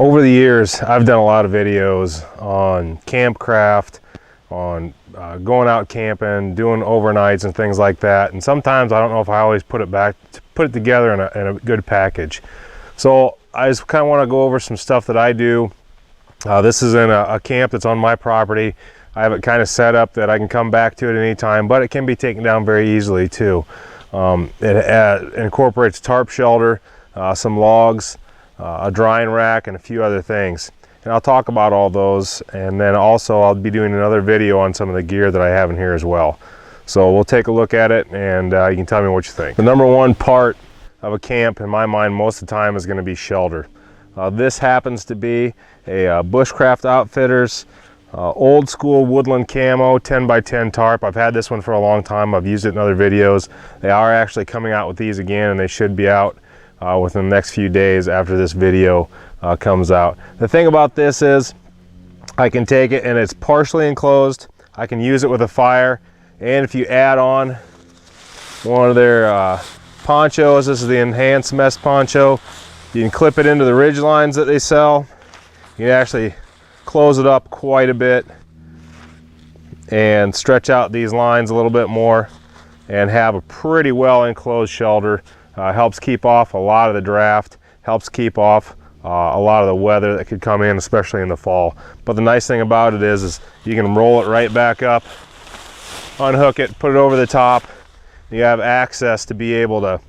Over the years, I've done a lot of videos on campcraft, on going out camping, doing overnights and things like that. And sometimes I don't know if I always put it together in a good package. So I just kind of want to go over some stuff that I do. This is in a camp that's on my property. I have it kind of set up that I can come back to it at any time, but it can be taken down very easily too. It incorporates tarp shelter, some logs, a drying rack, and a few other things. And I'll talk about all those, and then also I'll be doing another video on some of the gear that I have in here as well. So we'll take a look at it, and you can tell me what you think. The number one part of a camp, in my mind, most of the time is going to be shelter. This happens to be a Bushcraft Outfitters old school woodland camo 10x10 tarp. I've had this one for a long time. I've used it in other videos. They are actually coming out with these again, and they should be out within the next few days after this video comes out. The thing about this is I can take it and it's partially enclosed. I can use it with a fire, and if you add on one of their ponchos, this is the enhanced mess poncho, you can clip it into the ridge lines that they sell. You can actually close it up quite a bit and stretch out these lines a little bit more and have a pretty well enclosed shelter. Helps keep off a lot of the draft, helps keep off a lot of the weather that could come in, especially in the fall. But the nice thing about it is you can roll it right back up, unhook it, put it over the top. You have access to be able to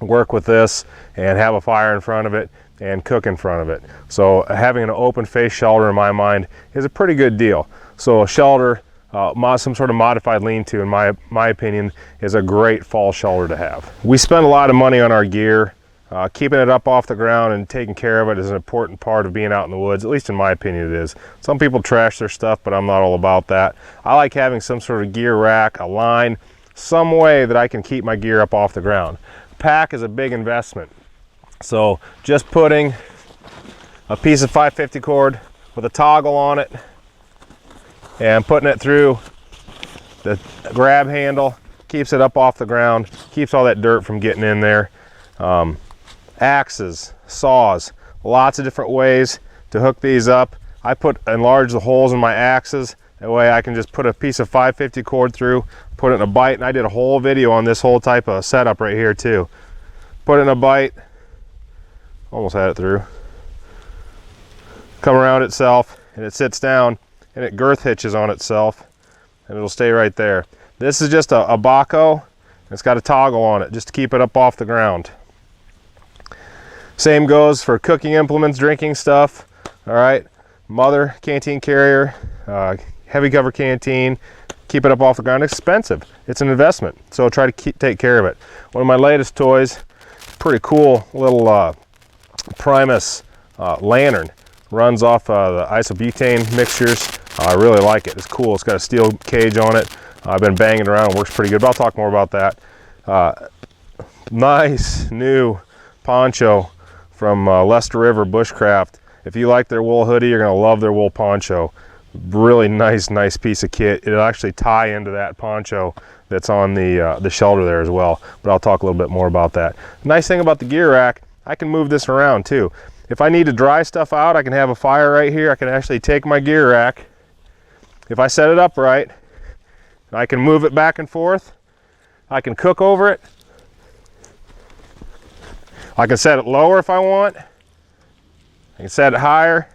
work with this and have a fire in front of it and cook in front of it. So having an open face shelter, in my mind, is a pretty good deal. So a shelter, some sort of modified lean-to, in my opinion, is a great fall shelter to have. We spend a lot of money on our gear. Keeping it up off the ground and taking care of it is an important part of being out in the woods. At least in my opinion it is. Some people trash their stuff, but I'm not all about that. I like having some sort of gear rack, a line, some way that I can keep my gear up off the ground. Pack is a big investment. So just putting a piece of 550 cord with a toggle on it and putting it through the grab handle keeps it up off the ground, keeps all that dirt from getting in there. Axes, saws, lots of different ways to hook these up. I enlarge the holes in my axes. That way I can just put a piece of 550 cord through, put it in a bite, and I did a whole video on this whole type of setup right here too. Put it in a bite, almost had it through. Come around itself, and it sits down, and it girth hitches on itself, and it'll stay right there. This is just a Baco. It's got a toggle on it just to keep it up off the ground. Same goes for cooking implements, drinking stuff. All right, mother canteen carrier, heavy cover canteen, keep it up off the ground. It's expensive. It's an investment, so try to take care of it. One of my latest toys, pretty cool little Primus lantern. Runs off the isobutane mixtures. I really like it. It's cool. It's got a steel cage on it. I've been banging around. It works pretty good, but I'll talk more about that. Nice new poncho from Leicester River Bushcraft. If you like their wool hoodie, you're going to love their wool poncho. Really nice piece of kit. It'll actually tie into that poncho that's on the shelter there as well, but I'll talk a little bit more about that. The nice thing about the gear rack, I can move this around too. If I need to dry stuff out, I can have a fire right here. I can actually take my gear rack. If I set it up right, I can move it back and forth. I can cook over it. I can set it lower if I want. I can set it higher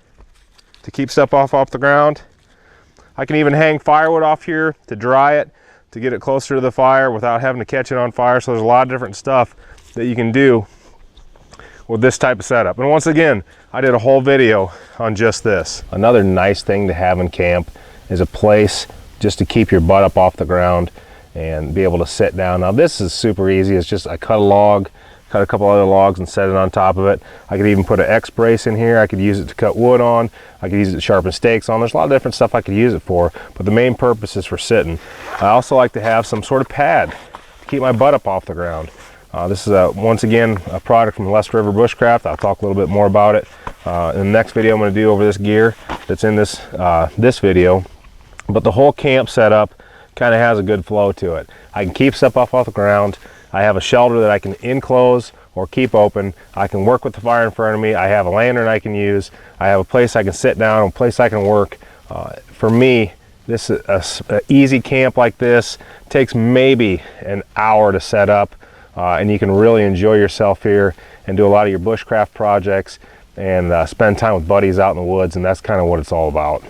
to keep stuff off the ground. I can even hang firewood off here to dry it, to get it closer to the fire without having to catch it on fire. So there's a lot of different stuff that you can do with this type of setup. And once again, I did a whole video on just this. Another nice thing to have in camp is a place just to keep your butt up off the ground and be able to sit down. Now this is super easy. It's just I cut a log, cut a couple other logs and set it on top of it. I could even put an X brace in here. I could use it to cut wood on. I could use it to sharpen stakes on. There's a lot of different stuff I could use it for, but the main purpose is for sitting. I also like to have some sort of pad to keep my butt up off the ground. This is once again a product from Leicester River Bushcraft. I'll talk a little bit more about it in the next video I'm going to do over this gear that's in this this video. But the whole camp setup kind of has a good flow to it. I can keep stuff off the ground. I have a shelter that I can enclose or keep open. I can work with the fire in front of me. I have a lantern I can use. I have a place I can sit down, a place I can work. For me, this is an easy camp like this takes maybe an hour to set up, and you can really enjoy yourself here and do a lot of your bushcraft projects and spend time with buddies out in the woods, and that's kind of what it's all about.